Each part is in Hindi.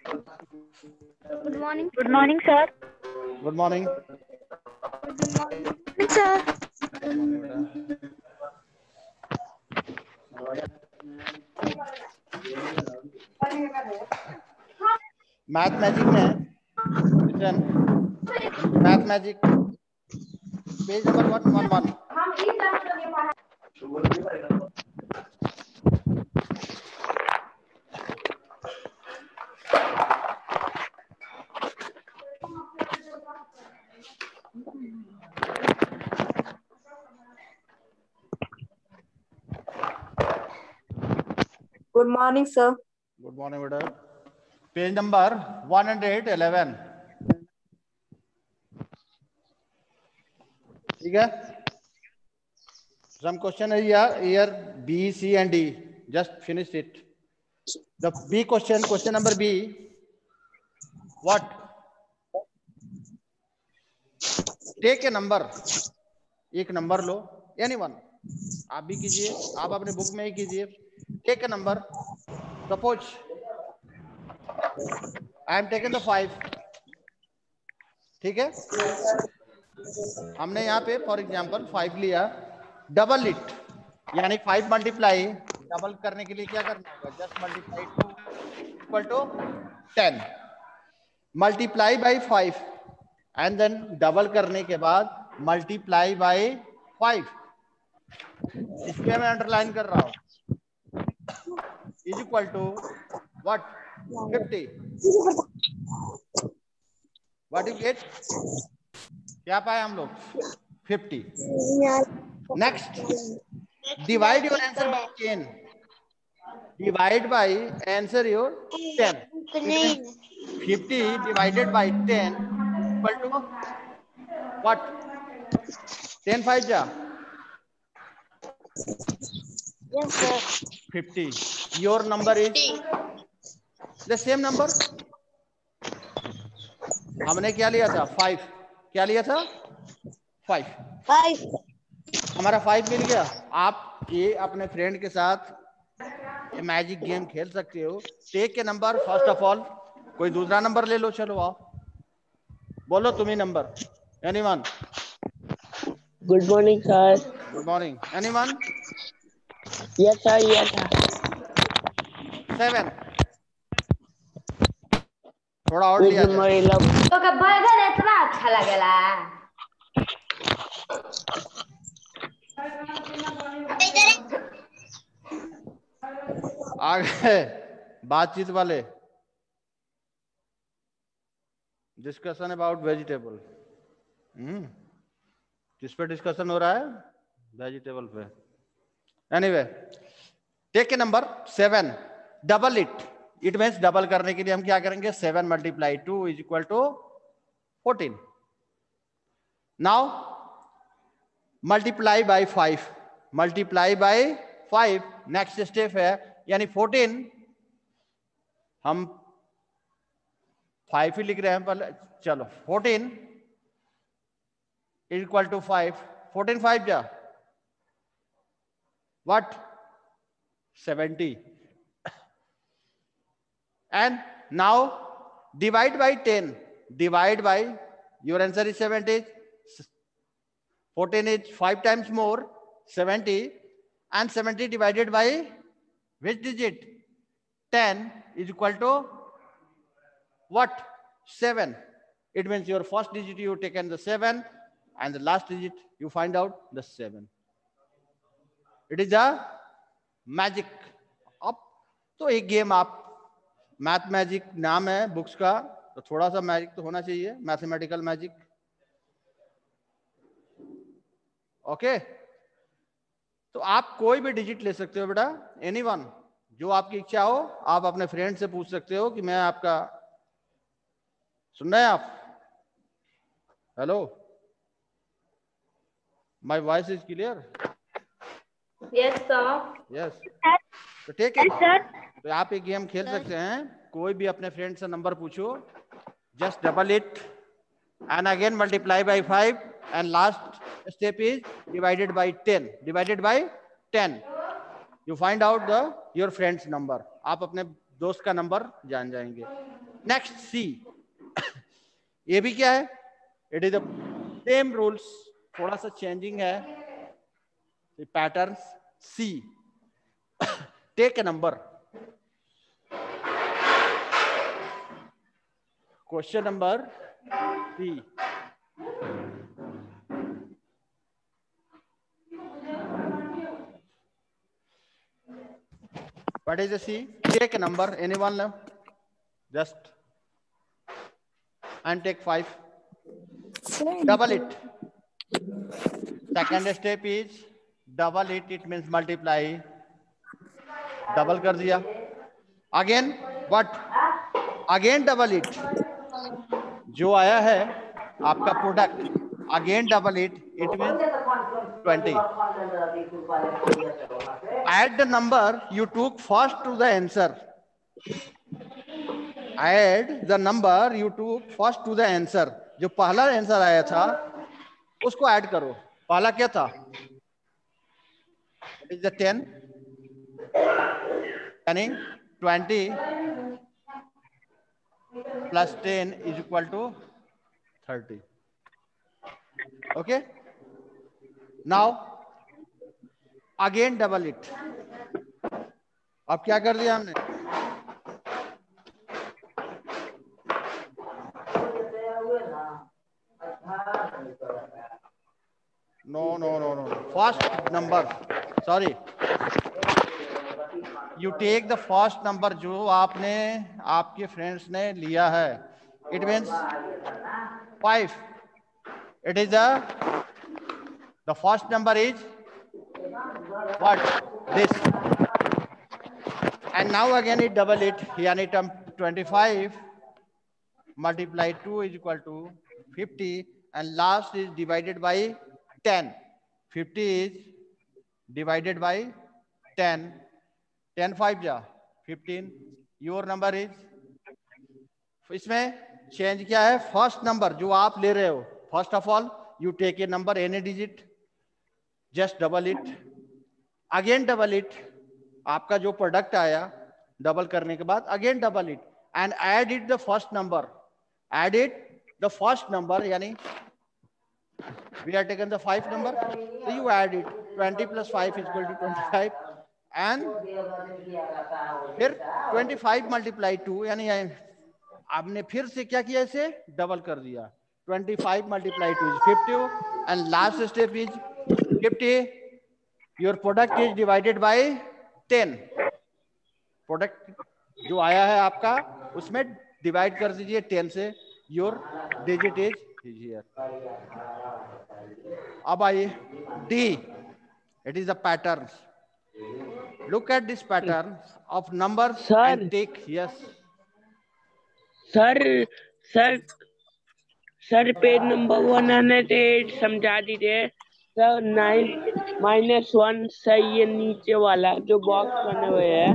Good morning. Good morning, sir. Good morning. Good morning, sir. Good morning, बेटा. मैथ मैजिक में listen math magic page number 111. Good morning, sir. Good morning बेटा. Page number 111. ठीक है. Some question is here B, C and D. Just finish it. The B question number B. What? Take a number. एक नंबर लो. Anyone. आप भी कीजिए. आप अपने बुक में ही कीजिए. Take a number. Suppose I am taking the 5. ठीक है. हमने यहाँ पे फॉर एग्जाम्पल 5 लिया. डबल इट यानी 5 मल्टीप्लाई डबल करने के लिए क्या करना होगा? Just multiply 2 equal to 10. Multiply by 5 and then double करने के बाद मल्टीप्लाई बाई 5. इसलिए मैं अंडरलाइन कर रहा हूं. Is equal to what? 50. What you get? क्या पाए हम लोग? 50. Next, divide your answer by 10. Divide by answer your 10. 50 divided by 10 equal to what? 10 5 ja? Yes, sir. 50. Your number is the same number. हमने क्या लिया था? 5. क्या लिया था? 5. 5. हमारा 5 मिल गया. आप ये अपने फ्रेंड के साथ ये मैजिक गेम खेल सकते हो. टेक के नंबर. फर्स्ट ऑफ ऑल कोई दूसरा नंबर ले लो. चलो आओ, बोलो तुम्ही number. Anyone? Good morning, sir. Good morning. Anyone? Yes, sir. Yes, sir. 7. थोड़ा और लिया Good जाए. morning, love. तो का बर्गर इतना अच्छा लगेला. आगे बातचीत वाले. Discussion about vegetable. किस पे डिस्कशन हो रहा है? वेजिटेबल पे. Anyway, take a number 7. Double it. It means double करने के लिए हम क्या करेंगे? 7 multiply 2 is equal to 14. Now multiply by 5. Multiply by 5 next step है. यानी 14 हम 5 ही लिख रहे हैं पहले. चलो 14 इज इक्वल टू 5. 14 5 जा what? 70. And now divide by 10. Divide by, your answer is 70. 14 is 5 times more, 70. And 70 divided by which digit? 10 is equal to what? 7. It means your first digit you taken the 7 and the last digit you find out the 7. It is a magic. अब तो एक गेम आप, मैथ मैजिक नाम है बुक्स का, तो थोड़ा सा मैजिक तो होना चाहिए. Mathematical magic. ओके. तो आप कोई भी डिजिट ले सकते हो बेटा. एनीवन, जो आपकी इच्छा हो. आप अपने फ्रेंड से पूछ सकते हो कि मैं आपका, सुन रहे हैं आप? Hello, my voice is clear? Yes sir. Yes. तो ठीक है. तो आप एक गेम खेल सकते हैं. कोई भी अपने फ्रेंड से नंबर पूछो. Just double it and again multiply by 5 and last step is divided by 10. Divided by 10 you find out the your friend's number. आप अपने दोस्त का नंबर जान जाएंगे. नेक्स्ट सी, ये भी क्या है, it is the same rules, थोड़ा सा चेंजिंग है pattern. C, take a number, question number C, what is the C? Take a number, anyone know? Just and take 5. Double it. Second step is double it. It means multiply. Double कर दिया. Again what? Again double it. जो आया है आपका product, again double it. It means 20. Add the number you took first to the answer. Add the number you took first to the answer. जो पहला आंसर आया था उसको ऐड करो. पहला क्या था? It is the 10. यानी 20 plus 10 is equal to 30. Okay. Now again double it. अब क्या कर दिया हमने? No. First number. Sorry. You take the first number जो आपने आपके फ्रेंड्स ने लिया है. It means 5. It is the first number is what? This. And now again it double it. यानी 25 multiply 2 is equal to 50 and last is divided by 10. 50 is divided by 10. 10 5 जा 15. Your number is, इसमें चेंज क्या है? फर्स्ट नंबर जो आप ले रहे हो, first of all you take a number any digit, just double it, again double it. आपका जो प्रोडक्ट आया डबल करने के बाद again double it and add it the first number. Add it the first number, yani we are taken the 5 number, so you add it. 20 plus 5 is equal to 25 and फिर 25 multiply 2, यानी आपने फिर से क्या किया, इसे डबल कर दिया. 25 multiply 2 is 50 and last step is 50. Your product is divided by 10. Product जो आया है आपका उसमें डिवाइड कर दीजिए 10 से. Your digit is here. अब आइए D. It is the pattern. Look at this pattern of numbers and take. Yes sir page number 108 समझा दीजिए सर. 9 -1 सही है, नीचे वाला जो बॉक्स बने हुए है.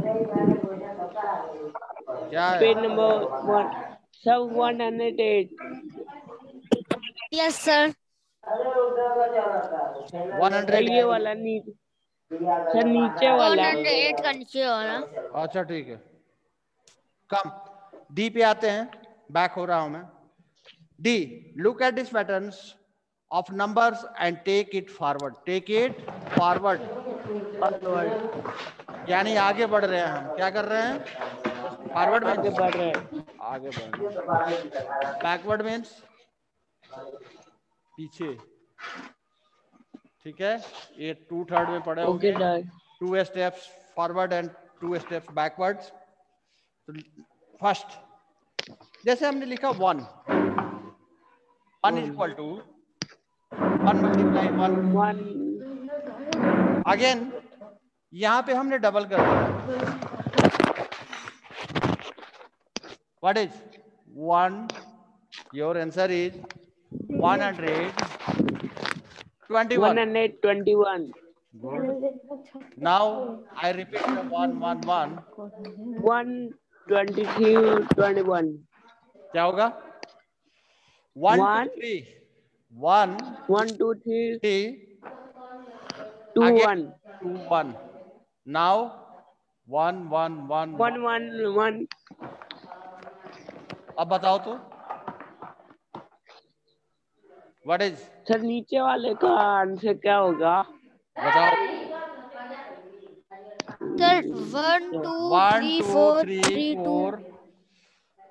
क्या है? Page number 1 sir 108. Yes, sir. 100 ये वाला नीचे सर, नीचे वाला 108 का नीचे वाला. अच्छा ठीक है. कम डी पे आते हैं. बैक हो रहा हूं मैं. D, look at this patterns of numbers and take it forward. Take it forward यानी आगे बढ़ रहे हैं हम. क्या कर रहे हैं? फॉरवर्ड में आगे बढ़ रहे हैं. आगे बढ़ रहे हैं. बैकवर्ड मीन्स पीछे. ठीक है, ये 2/3 में पड़े होंगे. 2 steps forward and 2 steps backwards. First जैसे हमने लिखा 1 is equal to 1 multiply 1. Again यहां पे हमने डबल कर दिया. What is 1? Your answer is 121. Good. Now I repeat the 1 1 1. 123 21. क्या होगा? 1 2 3 1 1 2 3 3 2 again 1. 2 1. Now 1 1 1 1 1 1. अब बताओ तो व्हाट इज। सर नीचे वाले का आंसर क्या होगा? बताओ। सर 1 2 1 3 2 4 3 3 2 4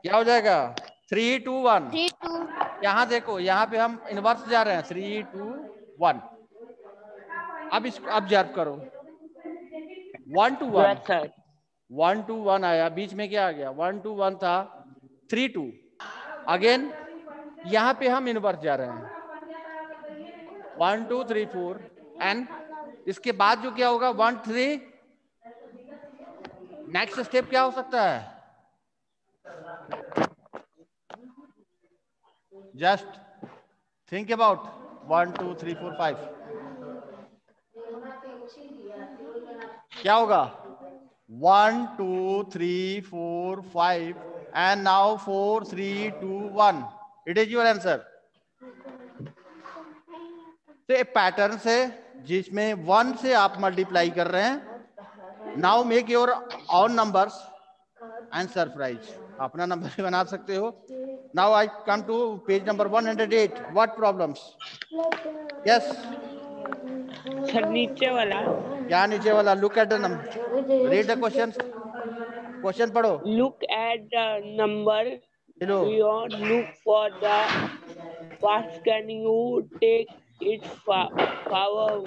क्या हो जाएगा? 3 2 1। 3 2। यहाँ देखो, यहाँ पे हम इनवर्स जा रहे हैं। 3 2 1। अब इसको ऑब्जर्व करो। 1 to 1, यस सर। 1 to 1 आया, बीच में क्या आ गया? 1 to 1 था, 3 2। अगेन यहाँ पे हम इनवर्स जा रहे हैं। 1 2 3 4 एंड इसके बाद जो क्या होगा? 1 3। नेक्स्ट स्टेप क्या हो सकता है? जस्ट थिंक अबाउट 1 2 3 4 5 क्या होगा? 1 2 3 4 5 and now 4 3 2 1। It is your answer. तो एक पैटर्न से जिसमें 1 से आप मल्टीप्लाई कर रहे हैं। Now make your own numbers and surprise. अपना नंबर भी बना सकते हो। Now I come to page number 108। What problems? Yes. Sir नीचे वाला। क्या नीचे वाला? Look at the number, read the question. Question पढ़ो। Look at the number hello. beyond. Look for the past. Can you take it forward?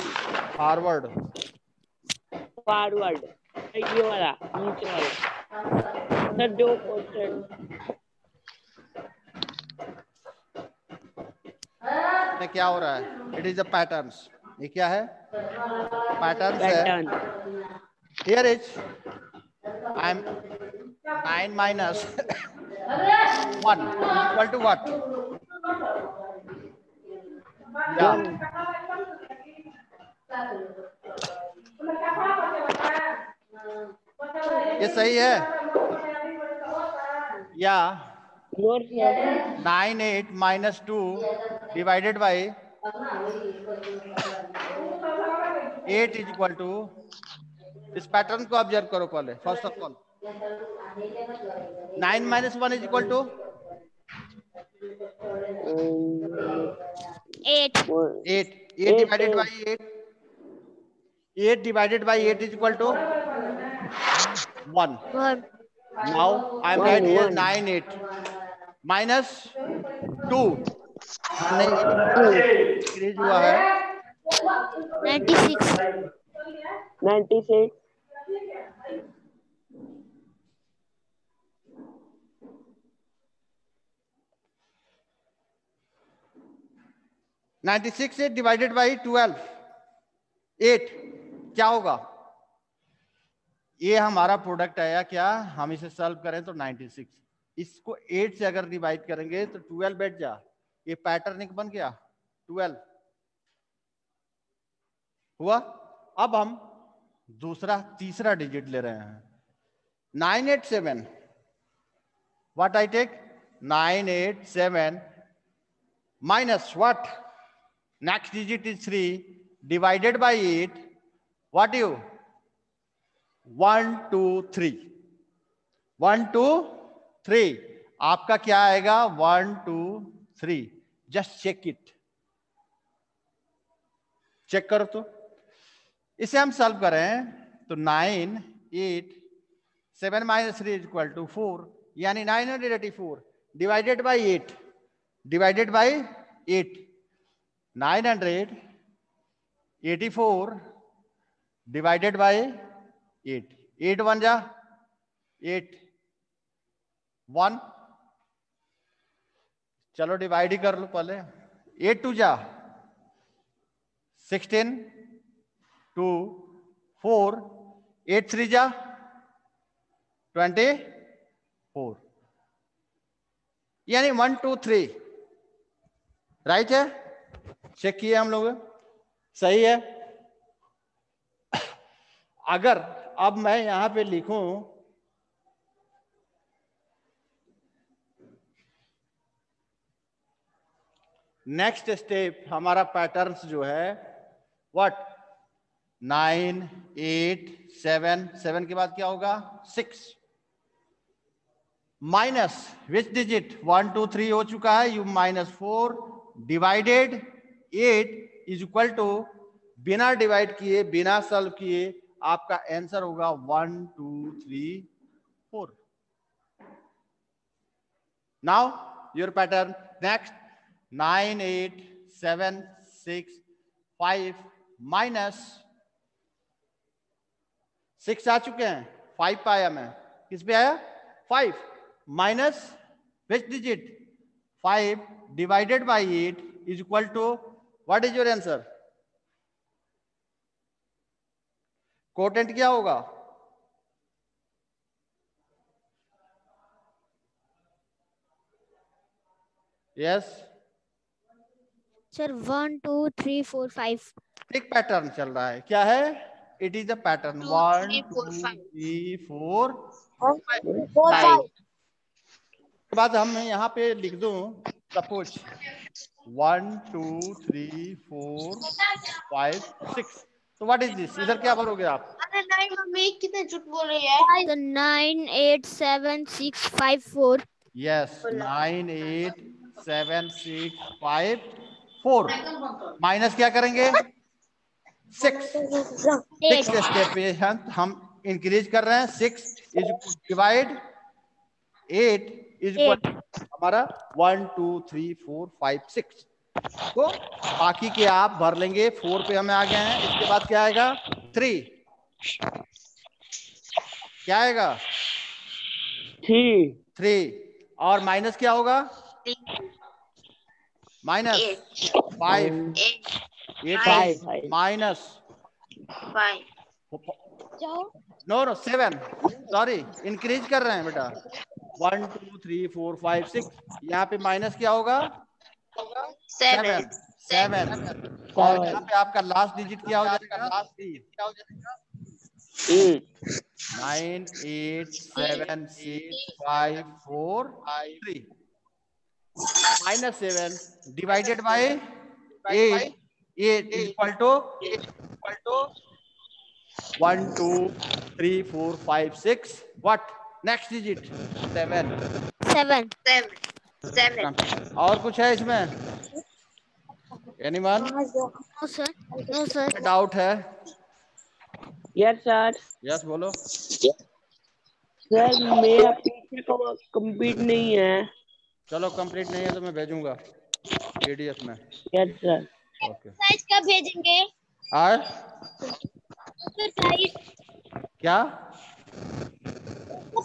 Forward. ये वाला नीचे वाला। सर दो क्वेश्चन। क्या हो रहा है? It is the patterns. ये क्या है? पैटर्न्स है। Pattern. Here is I am 9 minus 1 equal to what? या ये सही है या? 9 8 minus 2 divided by 8 is equal to। इस पैटर्न को ऑब्जर्व करो पहले। First of all 9 minus 1 is equal to 8 8। 8 divided by 8, 8 divided by 8 is equal to 1। 1 Now I am right here 9 8 minus 2। हमने इंक्रीज हुआ है 96 96। 96 से डिवाइडेड बाई 12 8 क्या होगा? ये हमारा प्रोडक्ट आया क्या? हम इसे सॉल्व करें तो 96। इसको 8 से अगर डिवाइड करेंगे तो 12 बैठ जा। ये पैटर्न एक बन गया 12 हुआ। अब हम तीसरा डिजिट ले रहे हैं 987। What I take? 987 minus what? Next digit is 3 divided by 8. What you? 1 2 3 1 2 3। आपका क्या आएगा? 1 2 3। Just check it. चेक करो तो। इसे हम सॉल्व करें तो 9 8 7 minus 3 is equal to 4, यानी 984 divided by 8 divided by 8 984 divided by 8 8 1 जा 8 1। चलो डिवाइड ही कर लो पहले। 8 2 जा 16 2 4 8 3 जा 24, यानी 1 2 3 राइट है। चेक किए हम लोग, सही है। अगर अब मैं यहां पे लिखूं नेक्स्ट स्टेप, हमारा पैटर्न्स जो है व्हाट 9 8 7 7 के बाद क्या होगा 6 माइनस विच डिजिट 1 2 3 हो चुका है, you -4 divided 8 is equal to, बिना डिवाइड किए बिना सॉल्व किए आपका आंसर होगा 1 2 3 4. Now your pattern next 9 8 7 6 5 minus 6 आ चुके हैं, 5 पाया मैं, किस पे आया 5 minus which digit 5 divided by 8 is equal to, what is your answer? Quotient क्या होगा? Yes sir 1 2 3 4 5. एक पैटर्न चल रहा है, क्या है? It is a pattern 1 2 3 4 5. के बाद हम यहाँ पे लिख दूं सपोज 1 2 3 4 5 6. तो व्हाट इज दिस? इधर क्या भरोगे आप? अरे नहीं मम्मी कितने झूठ बोल रही है। तो 9 8 7 6 5 4. यस 9 8 7 6 5 4. माइनस क्या करेंगे? 6 स्टेप पे हम इंक्रीज कर रहे हैं. 6 इज डिवाइड 8 इज इक्वल हमारा 1 2 3 4 5 6. तो बाकी के आप भर लेंगे. 4 पे हमें आ गए हैं. इसके बाद क्या आएगा? 3. क्या आएगा? 3. और माइनस क्या होगा? Minus 5 8 minus no 7. Sorry increase कर रहे हैं बेटा. 1 2 3 4 5 6. यहाँ पे माइनस क्या होगा? 7. और यहाँ पे आपका लास्ट डिजिट क्या हो जाएगा? 9 8 7 6 5 4 3 -7 divided by 8 is equal to 1 2 3 4 5 6. What next digit? 7. और कुछ है इसमें? Anyone? No sir, no sir. Doubt है? Yes sir. यस बोलो. सर मेरा पीछे का कंप्लीट नहीं है. चलो कंप्लीट नहीं है तो मैं भेजूंगा PDF में. Yes sir. ओके. साइज कब भेजेंगे? और साइज क्या?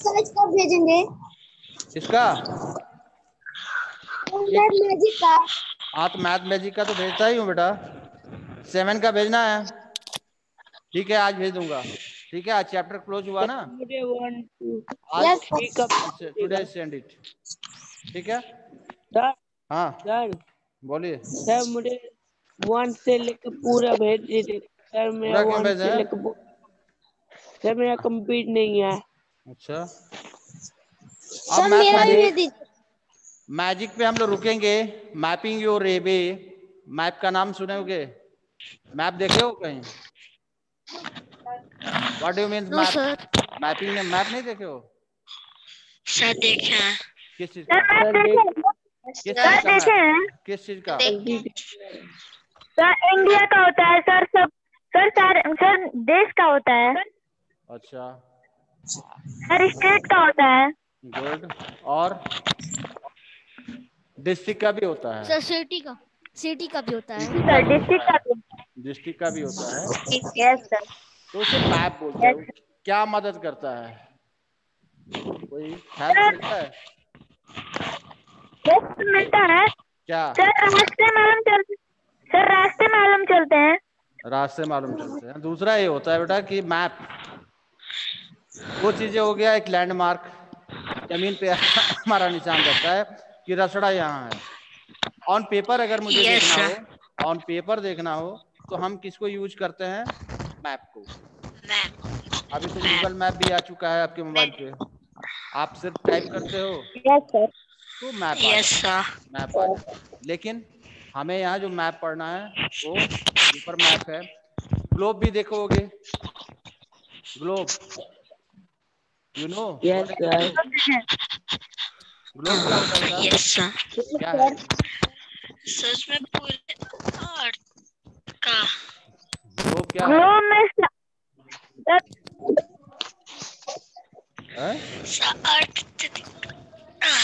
साइज कब भेजेंगे? इसका मैजिक का। हाँ तो मैथ मैजिक का तो भेजता ही हूँ बेटा. 7 का भेजना है. ठीक है आज भेज दूंगा. ठीक है आज चैप्टर क्लोज हुआ ना. मुझे 1 2 आज टुडे सेंड इट. ठीक है सर. हाँ सर बोलिए. सर मुझे 1 से लेकर पूरा भेज दीजिए सर. मेरा पूरा क्यों 1 भेजा से है? लेकर सर मेरा कंप्लीट नहीं है. अच्छा सर अब मेरा भी भेज दीजिए। मैजिक पे हम लोग रुकेंगे. Mapping your रेबे. मैप का नाम सुने होगे? मैप देखे हो कहीं? What do you mean no map? Sir. Mapping में मैप नहीं देखे हो? सर देखे हैं. किस चीज का? किस चीज का मैप? किस चीज का? सर इंडिया का होता है सर. सब सर देश का होता है. अच्छा सर स्टेट का होता है. गुड. और डिस्ट्रिक्ट का भी होता है. सर सिटी का भी होता है. सर डिस्ट्रिक्ट का भी. डिस्ट्रिक्ट का भी होता है. Yes sir. तो उसे मैप बोलते हैं. क्या मदद करता है? कोई हेल्प मिलता है? यस मिलता है. क्या? सर रास्ते मालूम चलते हैं. रास्ते मालूम चलते हैं. दूसरा ये होता है बेटा कि मैप वो चीजें हो गया. एक लैंडमार्क जमीन पे हमारा निशान रहता है कि रसड़ा यहाँ है. ऑन पेपर अगर मुझे देखना हो तो हम किसको यूज करते हैं? मैप को. अभी तो गूगल मैप भी आ चुका है आपके मोबाइल पे. आप सिर्फ टाइप करते हो यस सर. तो मैप आ जाता है. लेकिन हमें यहाँ जो मैप पढ़ना है वो ऊपर मैप है. ग्लोब भी देखोगे. Globe you know? Yes sir. Globe क्या होता है बेटा? Yes sir. क्या है? सच में पूरे अर्थ का ग्लोब क्या है? ग्लोब में earth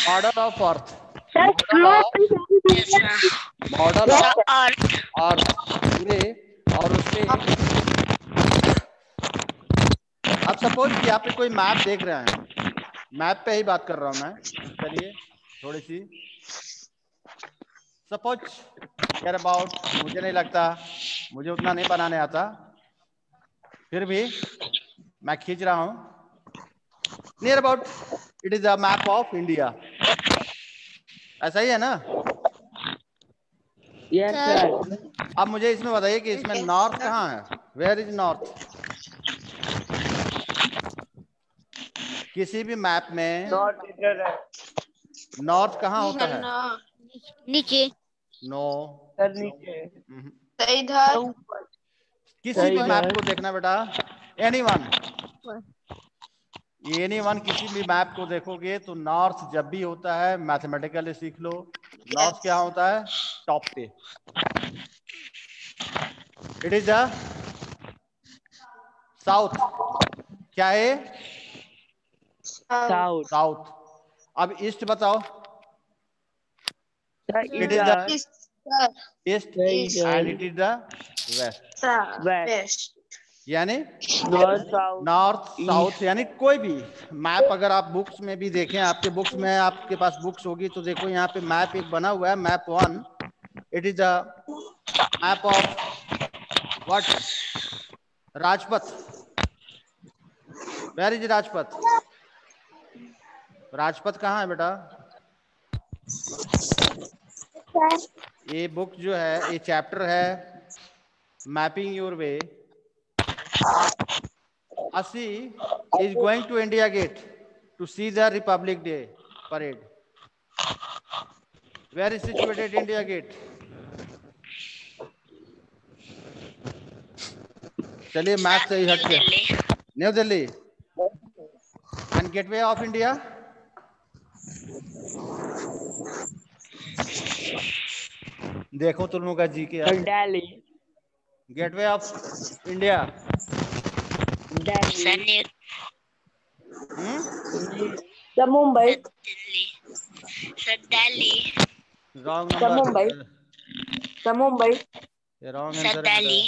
model of earth. Sir globe model of earth earth पूरे और उसके अब सपोज कि आप कोई मैप देख रहे हैं, मैप पे ही बात कर रहा हूं मैं। चलिए थोड़ी सी सपोज केयर अबाउट, मुझे नहीं लगता, मुझे उतना नहीं बनाने आता, फिर भी मैं खींच रहा हूं। Near about it is a map of India, ऐसा ही है ना? Yes sir. अब मुझे इसमें बताइए कि इसमें नॉर्थ कहाँ है? Where is north? किसी भी मैप में नॉर्थ कहाँ होता है? नीचे। नो सर नीचे। इधर किसी भी मैप को देखना बेटा, एनीवन किसी भी मैप को देखोगे तो नॉर्थ जब भी होता है, मैथमेटिकली सीख लो, नॉर्थ क्या होता है? टॉप पे। It is the south. क्या है? साउथ। साउथ। अब ईस्ट बताओ। It is the east and it is the west. West. यानी नॉर्थ साउथ। नॉर्थ साउथ, यानी कोई भी मैप अगर आप बुक्स में भी देखें, आपके बुक्स में, आपके पास बुक्स होगी तो देखो यहाँ पे मैप एक बना हुआ है, map 1। It is a map of what? Rajpath. Where is Rajpath? Rajpath कहाँ है बेटा? ये बुक जो है, ये चैप्टर है mapping your way. Asi is going to India Gate to see the Republic Day parade. Where is situated India Gate? चलिए मैप से ही हट के, New Delhi. And Gateway of India? देखो तुम लोग का जी के Delhi. Gateway of India Mumbai. Delhi sir. Delhi wrong number. Mumbai wrong sir. Answer. Delhi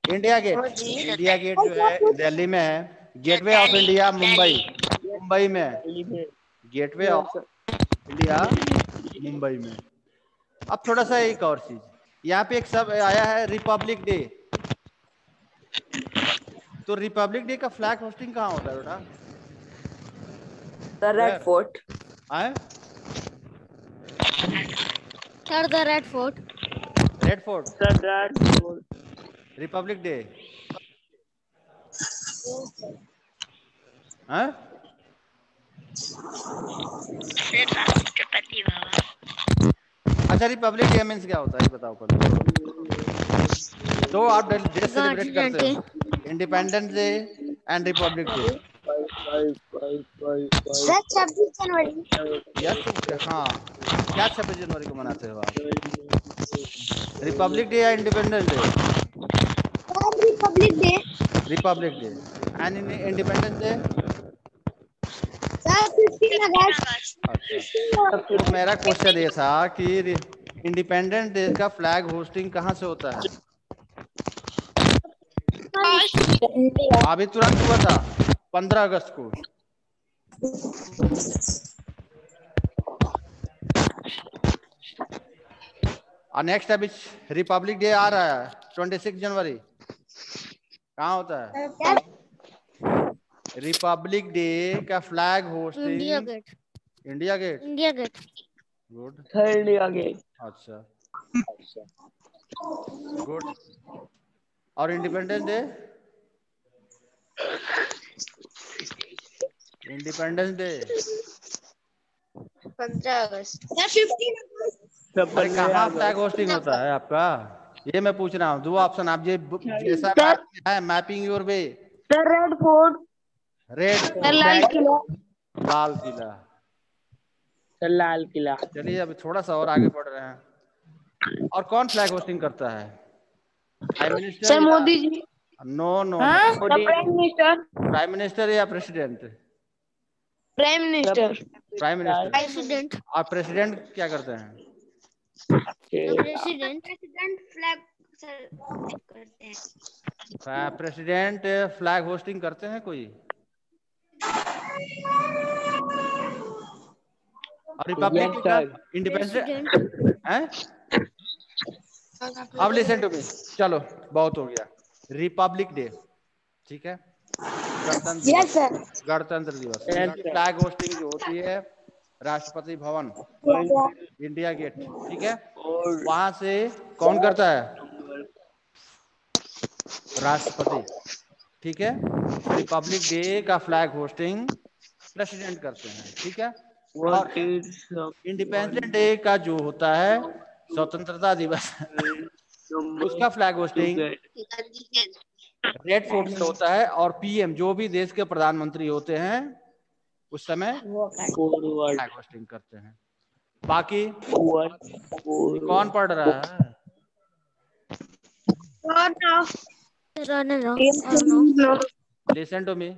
India Gate. India Gate जो है दिल्ली में है। Gateway of India Mumbai, Mumbai में। गेटवे ऑफ इंडिया मुंबई में। अब थोड़ा सा एक और चीज, यहाँ पे एक सब आया है रिपब्लिक डे। तो रिपब्लिक डे का फ्लैग होस्टिंग कहाँ होता है बेटा? The Red fort. Sir the Red Fort. Red fort. Republic day Rashtrapati Bhavan. अच्छा, रिपब्लिक डे मीन्स क्या होता है बताओ पहले। तो आप डे सेलिब्रेट करते हो, independence day and Republic day. 26 January. Yes, हाँ, क्या 26 जनवरी को मनाते हो आप? रिपब्लिक डे या independence day? Republic day. Republic day. And independence day? 15 अगस्त। अच्छा, तो मेरा क्वेश्चन ये था कि इंडिपेंडेंस डे का फ्लैग होस्टिंग कहाँ से होता है? अभी तुरंत हुआ था 15 अगस्त को। और नेक्स्ट अभी रिपब्लिक डे आ रहा है 26 जनवरी, कहाँ होता है? रिपब्लिक डे का flag hosting India Gate. India Gate. India Gate. Good. India Gate. अच्छा, गुड। और इंडिपेंडेंस डे? इंडिपेंडेंस डे 15 अगस्त। 15 अगस्त। अरे कहाँ फ्लैग होस्टिंग होता है आपका? ये मैं पूछ रहा हूँ। दो ऑप्शन आप ये जैसा है mapping your way. The Red Fort. Red sir Lal Qila. Lal Qila. Sir Lal Qila. चलिए अभी थोड़ा सा और आगे बढ़ रहे हैं। और कौन फ्लैग होस्टिंग करता है? प्राइम मिनिस्टर सर या मोदी जी। नो नो हाँ Modi. Prime minister. Prime minister या president? Prime minister. Prime minister. President. और प्रेसिडेंट क्या करते हैं? प्रेसिडेंट प्रेसिडेंट फ्लैग सर करते हैं। प्रेसिडेंट फ्लैग होस्टिंग करते हैं कोई? और रिपब्लिक Yes, की क्या? sir. इंडिपेंडेंट हैं? अब लिसन टू मी, चलो बहुत हो गया। रिपब्लिक डे, ठीक है, गणतंत्र यस दिवस। सर। गणतंत्र दिवस Yes, इसकी sir. फ्लैग होस्टिंग जो होती है राष्ट्रपति भवन, इंडिया गेट, ठीक है, और वहां से कौन करता है? राष्ट्रपति, ठीक है। तो रिपब्लिक डे का फ्लैग होस्टिंग प्रेसिडेंट करते हैं, ठीक है। और what is इंडिपेंडेंस डे का जो होता है स्वतंत्रता दिवस उसका फ्लैग होस्टिंग रेड फोर्ट से होता है। और पीएम जो भी देश के प्रधानमंत्री होते हैं उस समय forward? फ्लैग होस्टिंग करते हैं। बाकी What? कौन पढ़ रहा है? लिसन टू मी,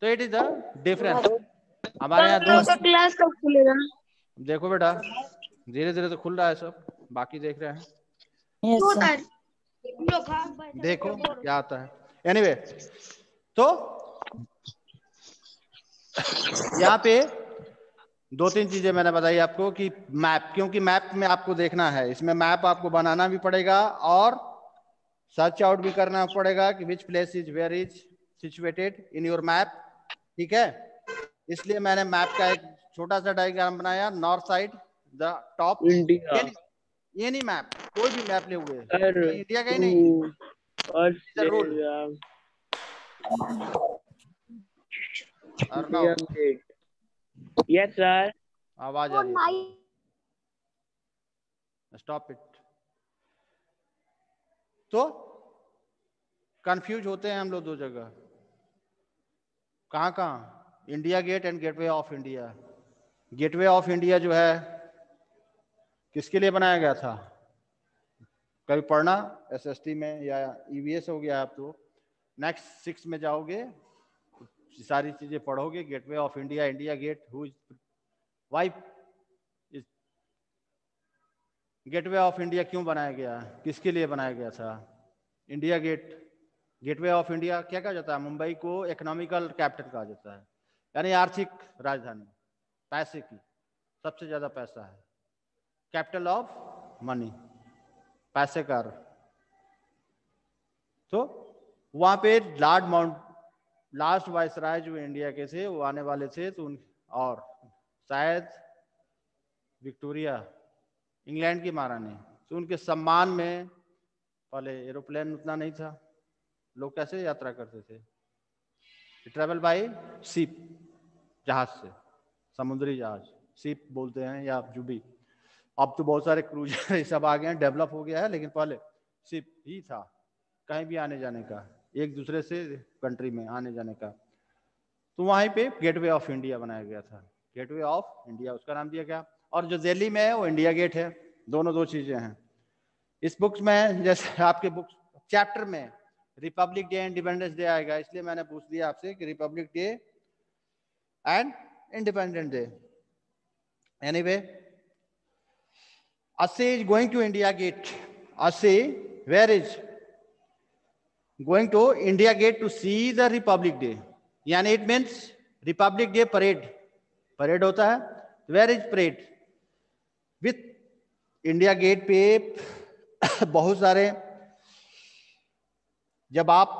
तो इट इज द डिफरेंस। हमारे यहाँ दो, क्लास कब खुलेगा? देखो बेटा धीरे धीरे तो खुल रहा है सब, बाकी देख रहे हैं, देखो क्या आता है। एनीवे, तो यहाँ पे दो तीन चीजें मैंने बताई आपको कि मैप, क्योंकि मैप में आपको देखना है, इसमें मैप आपको बनाना भी पड़ेगा और सर्च आउट भी करना पड़ेगा कि which place is where is situated in your map, ठीक है। इसलिए मैंने मैप का एक छोटा सा डायग्राम बनाया, north side the top. India. ये नहीं मैप, कोई भी मैप ले हुए, Sir, इंडिया का ही नहीं, Australia. Arnav Yes, sir. आवाज आ रही है, स्टॉप इट। तो कंफ्यूज होते हैं हम लोग दो जगह, कहाँ? India Gate and Gateway of India. Gateway of India जो है किसके लिए बनाया गया था? कभी पढ़ना एसएसटी में या ईवीएस हो गया आप तो नेक्स्ट 6 में जाओगे सारी चीजें पढ़ोगे। Gateway of India, India Gate, who is, why is Gateway of India क्यों बनाया गया, किसके लिए बनाया गया था? India Gate, Gateway of India क्या कहा जाता है? मुंबई को इकोनॉमिकल कैपिटल कहा जाता है, यानी आर्थिक राजधानी, पैसे की सबसे ज्यादा पैसा है, कैपिटल ऑफ मनी, पैसे का। तो वहां पे लास्ट वाइसराय जो इंडिया के थे वो आने वाले थे, तो और शायद विक्टोरिया इंग्लैंड की महारानी, तो उनके सम्मान में पहले एरोप्लेन उतना नहीं था, लोग कैसे यात्रा करते थे? ट्रेवल बाय शिप, जहाज से, समुद्री जहाज, शिप बोलते हैं या जो भी। अब तो बहुत सारे क्रूजर ये सब आ गए हैं, डेवलप हो गया है, लेकिन पहले शिप ही था कहीं भी आने जाने का, एक दूसरे से कंट्री में आने जाने का। तो वहीं पे गेटवे ऑफ इंडिया बनाया गया था, गेटवे ऑफ इंडिया उसका नाम दिया गया। और जो दिल्ली में है वो इंडिया गेट है, दोनों दो चीजें हैं। इस बुक्स में जैसे आपके बुक्स चैप्टर में रिपब्लिक डे इंडिपेंडेंस डे आएगा, इसलिए मैंने पूछ दिया आपसे कि Republic day and independence day. Anyway, Assi is going to India Gate. Assi, where is going to India Gate to see the Republic Day? यानी it means Republic Day parade. Parade होता है. Where is parade? With India Gate पे बहुत सारे, जब आप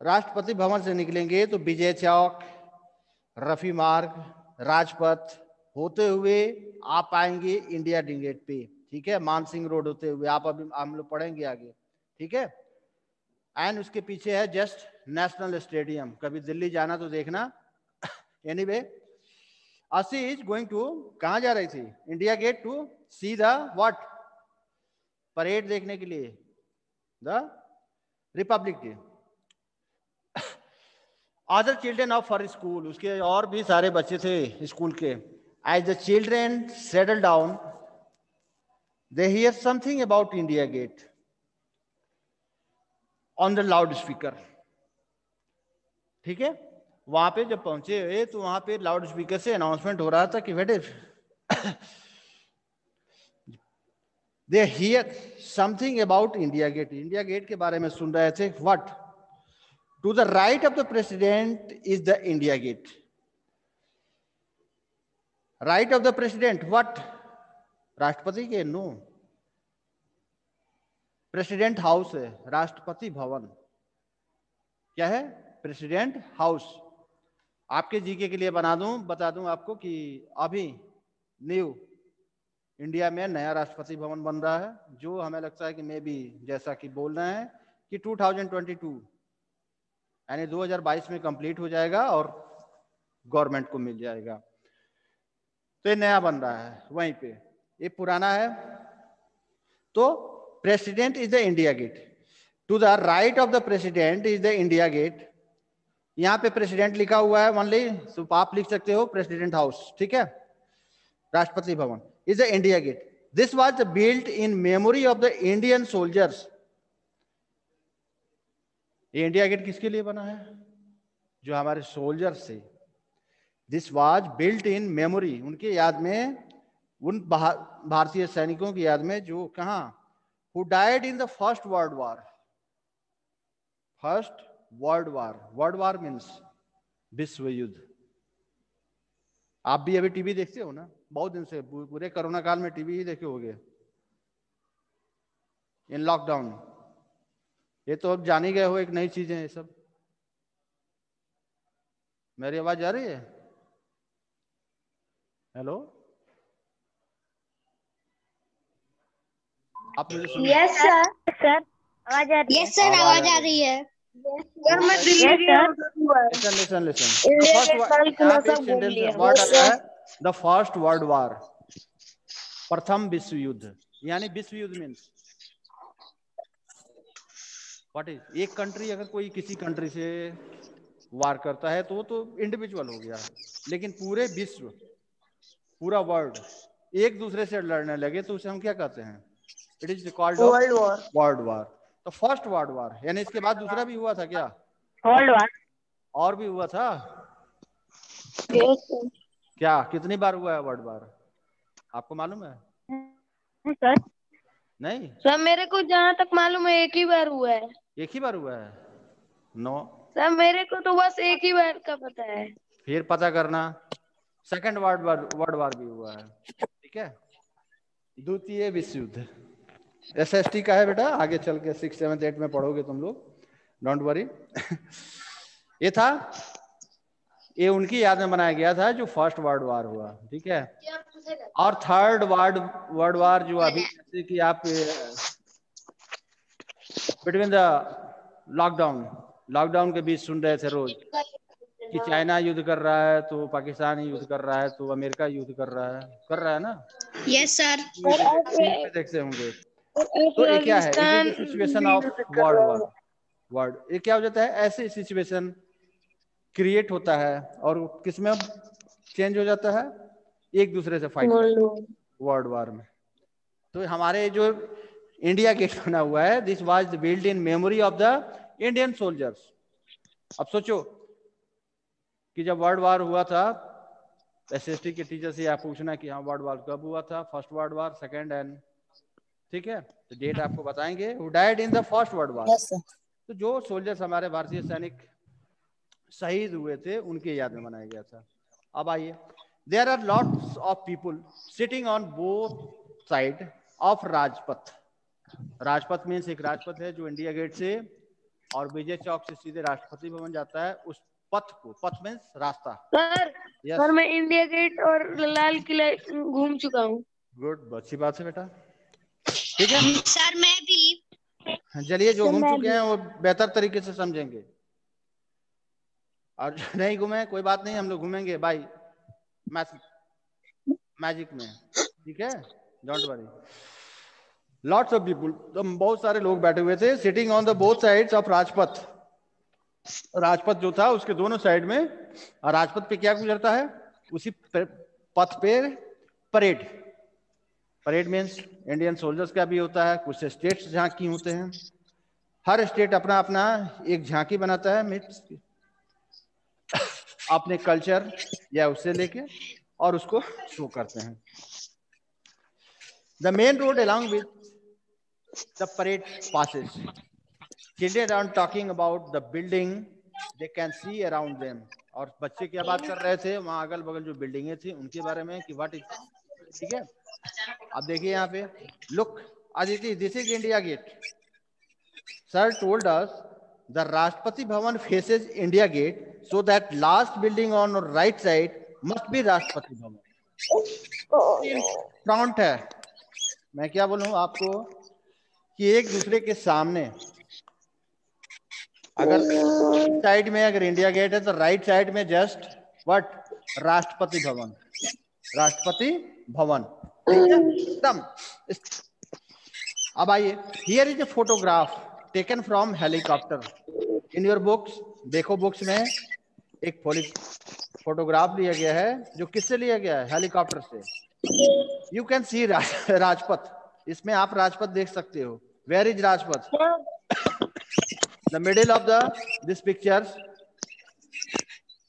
राष्ट्रपति भवन से निकलेंगे तो विजय चौक, रफी मार्ग, राजपथ होते हुए आप आएंगे इंडिया गेट पे, ठीक है, मानसिंह रोड होते हुए आप, अभी हम लोग पढ़ेंगे आगे, ठीक है। एंड उसके पीछे है जस्ट नेशनल स्टेडियम, कभी दिल्ली जाना तो देखना। एनीवे, अस्सी इज गोइंग टू, कहाँ जा रही थी? India Gate to see the what? Parade देखने के लिए, the republic day. Other children of her school, उसके और भी सारे बच्चे थे स्कूल के. As the children settle down they hear something about India Gate on the loud speaker. ठीक है, वहां पे जब पहुंचे तो वहां पे लाउड स्पीकर से अनाउंसमेंट हो रहा था कि बेटे they hear something about India Gate, India Gate के बारे में सुन रहे थे. What? To the right of the president is the India Gate. Right of the president what? राष्ट्रपति के? नो, प्रेसिडेंट हाउस है, राष्ट्रपति भवन. क्या है? President house. आपके जीके के लिए बता दूं आपको कि अभी न्यू इंडिया में नया राष्ट्रपति भवन बन रहा है, जो हमें लगता है कि मे बी जैसा कि बोल रहे हैं कि 2022 यानी 2022 में कंप्लीट हो जाएगा और गवर्नमेंट को मिल जाएगा. तो ये नया बन रहा है वहीं पे, ये पुराना है. तो president is the India Gate. To the right of the president is the India Gate. यहाँ पे प्रेसिडेंट लिखा हुआ है ओनली, तो आप लिख सकते हो प्रेसिडेंट हाउस. ठीक है, Rashtrapati Bhavan is the India Gate. This was built in memory of the Indian soldiers. ये इंडिया गेट किसके लिए बना है? जो हमारे सोल्जर्स थे. This was built in memory, उनके याद में, उन भारतीय सैनिकों की याद में जो कहाँ, who died in the first world war. First world war, world war means विश्व युद्ध. आप भी अभी टीवी देखते हो ना, बहुत दिन से, पूरे कोरोना काल में टीवी ही देखे होगे. इन लॉकडाउन ये तो अब जान ही गए हो, एक नई चीज है ये सब. मेरी आवाज आ रही है? हेलो, आप मुझे सुनिए. यस सर, आवाज आ रही है? यस सर, आवाज आ रही है. सर मैं दिल्ली गया हूँ. Listen. The first world war, प्रथम विश्व युद्ध. यानी विश्व युद्ध मीन्स व्हाट इज? एक कंट्री अगर कोई किसी कंट्री से वार करता है तो वो तो इंडिविजुअल हो गया, लेकिन पूरे विश्व, पूरा वर्ल्ड एक दूसरे से लड़ने लगे तो उसे हम क्या कहते हैं? It is called world war. World war. तो फर्स्ट वर्ल्ड वॉर, यानी इसके बाद दूसरा भी हुआ था क्या? वर्ल्ड वॉर और भी हुआ था क्या? कितनी बार हुआ है वर्ल्ड वॉर, आपको मालूम है? सर नहीं सर, मेरे को जहाँ तक मालूम है एक ही बार हुआ है. एक ही बार हुआ है? नो सर, मेरे को तो बस एक ही बार का पता है. फिर पता करना. सेकंड वर्ल्ड वॉर भी हुआ है. ठीक है, द्वितीय विश्व युद्ध. SST का है बेटा, आगे चल के 6, 7, 8 में पढ़ोगे तुम लोग, डोंट वरी. ये था, ये उनकी याद में बनाया गया था जो फर्स्ट वर्ल्ड वॉर हुआ. ठीक है, और थर्ड वर्ल्ड वॉर जो अभी, जैसे कि आप बिटवीन द लॉकडाउन के बीच सुन रहे थे रोज कि चाइना युद्ध कर रहा है, तो पाकिस्तान युद्ध कर रहा है, तो अमेरिका युद्ध कर रहा है ना. Yes sir. देखते होंगे. तो ये क्या है? Situation of world war. World, ये क्या हो जाता है? ऐसे सिचुएशन क्रिएट होता है और किसमें चेंज हो जाता है? एक दूसरे से फाइट वर्ल्ड वॉर में. तो हमारे जो इंडिया गेट बना हुआ है, this was build in memory of the Indian soldiers. अब सोचो कि जब वर्ल्ड वॉर हुआ था, SST के टीचर से आप पूछना कि हाँ वर्ल्ड वॉर कब हुआ था, first world war, second and, ठीक है, तो डेट आपको बताएंगे. Who died in the first world war. तो जो सोल्जर्स हमारे भारतीय सैनिक शहीद हुए थे उनके याद में मनाया गया था. अब आइए, there are lots of people sitting on both side of Rajpath. Rajpath means एक राजपथ है जो इंडिया गेट से और विजय चौक से सीधे राष्ट्रपति भवन जाता है. उस पथ को, पथ मीन्स रास्ता. सर सर, मैं इंडिया गेट और लाल किला घूम चुका हूँ. गुड, अच्छी बात है बेटा. ठीक है सर, मैं भी. चलिए, जो घूम चुके हैं वो बेहतर तरीके से समझेंगे, और जो नहीं घूमे कोई बात नहीं, हम लोग घूमेंगे भाई मैजिक में. ठीक है, don't worry. Lots of people, तो बहुत सारे लोग बैठे हुए थे, sitting on the both sides of Rajpath. Rajpath जो था उसके दोनों साइड में, और राजपथ पे क्या गुजरता है, उसी पथ पे parade. Parade means Indian soldiers का भी होता है, कुछ स्टेट्स झांकी होते हैं, हर स्टेट अपना अपना एक झांकी बनाता है मीन्स अपने कल्चर या उससे लेके, और उसको शो करते हैं। The main road along with the parade passes. Children are talking about the building they can see around them. और बच्चे क्या बात कर रहे थे, वहां अगल बगल जो बिल्डिंगें थी उनके बारे में कि व्हाट इज, ठीक है। अब देखिए यहाँ पे, look Aditi, this is India Gate. Sir told us the Rashtrapati Bhavan faces India Gate, so that last building on right side must be Rashtrapati Bhavan. Front है, मैं क्या बोलूं आपको कि एक दूसरे के सामने, अगर साइड में अगर इंडिया गेट है तो राइट साइड में जस्ट व्हाट, राष्ट्रपति भवन, राष्ट्रपति भवन, एकदम। अब आइए, here is a photograph taken from helicopter. In your books, देखो बुक्स में एक फोटोग्राफ लिया गया है, जो किससे लिया गया है, हेलीकॉप्टर से। यू कैन सी राजपथ, इसमें आप राजपथ देख सकते हो। Where is Rajpath? The middle of the this pictures.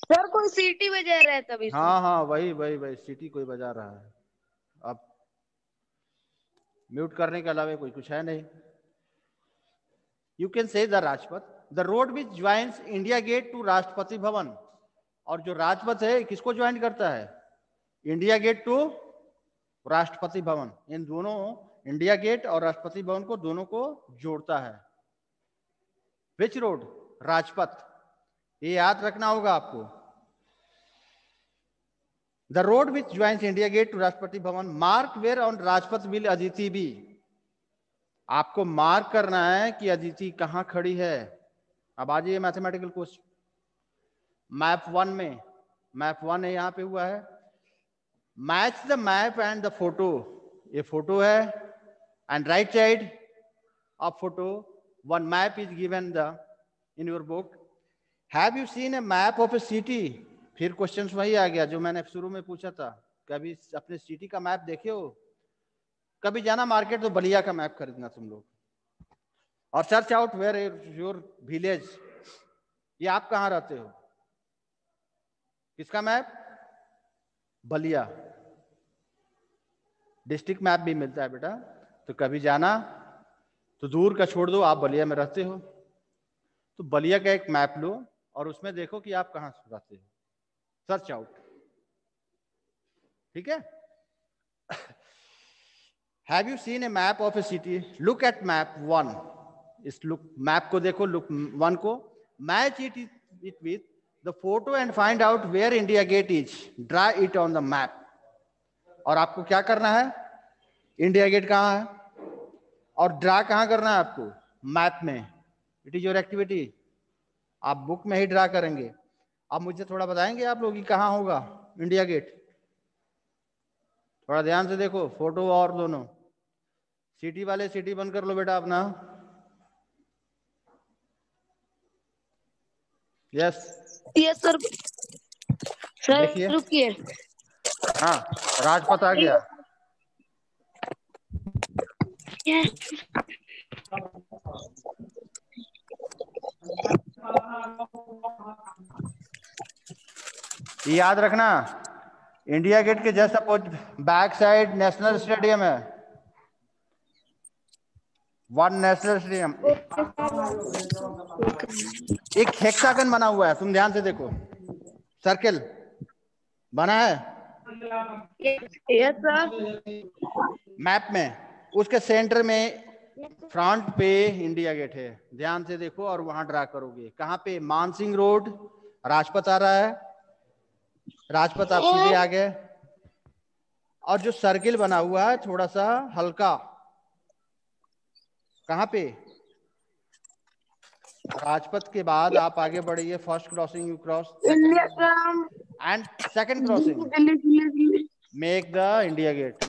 Sir कोई सीटी बजा रहा है तभी। हाँ हाँ, वही सीटी कोई बजा रहा है। अब म्यूट करने के अलावा कोई कुछ है नहीं। You can say the Rajpath, the road which joins India Gate to Rashtrapati Bhavan. और जो राजपथ है किसको ज्वाइन करता है, इंडिया गेट टू राष्ट्रपति भवन। इन दोनों, इंडिया गेट और राष्ट्रपति भवन को, दोनों को जोड़ता है। Which road? राजपथ। ये याद रखना होगा आपको। The road which joins India Gate to Rashtrapati Bhavan, mark where on Rajpath will अदिति बी। आपको मार्क करना है कि अदिति कहां खड़ी है। अब आ जाइए मैथमेटिकल क्वेश्चन। मैप 1 में, मैप 1 है यहाँ पे हुआ है, match the map and the photo. ये फोटो है, and right side of photo one map is given the in your book. Have you seen A map of A city? फिर क्वेश्चन वही आ गया जो मैंने शुरू में पूछा था, कभी अपने सिटी का मैप देखे हो? कभी जाना मार्केट तो बलिया का मैप खरीदना तुम लोग, और search out where your village. ये आप कहाँ रहते हो? किसका मैप? बलिया। डिस्ट्रिक्ट मैप भी मिलता है बेटा, तो कभी जाना तो दूर का छोड़ दो, आप बलिया में रहते हो तो बलिया का एक मैप लो और उसमें देखो कि आप कहाँ रहते हो, सर्च आउट, ठीक है। Have you seen A map of A city? Look at map 1। इस लुक मैप को देखो, लुक 1 को, match it with the photo and find out where India Gate is. Draw it on the map. और आपको क्या करना है, इंडिया गेट कहाँ है और ड्रा कहाँ करना है आपको, मैप में। इट इज योर एक्टिविटी, आप बुक में ही ड्रा करेंगे। आप मुझे थोड़ा बताएंगे आप लोग कि कहाँ होगा इंडिया गेट? थोड़ा ध्यान से देखो, फोटो और दोनों। सिटी वाले सिटी बंद कर लो बेटा अपना। Yes yes sir. देखिए, रुकिए। हाँ, राजपथ आ गया। ये याद रखना, इंडिया गेट के just opposite back side national stadium है। वन नेशनल स्टेडियम, एक हेक्सागन बना हुआ है, तुम ध्यान से देखो, सर्किल बना है यस सर। मैप में, उसके सेंटर में फ्रंट पे इंडिया गेट है, ध्यान से देखो और वहां ड्रा करोगे। कहाँ पे? मानसिंह रोड, राजपथ आ रहा है, राजपथ आप सीधे आ गए, और जो सर्किल बना हुआ है थोड़ा सा हल्का, कहाँ पे? राजपथ के बाद आप आगे बढ़िए, first crossing you cross and second crossing make the India gate.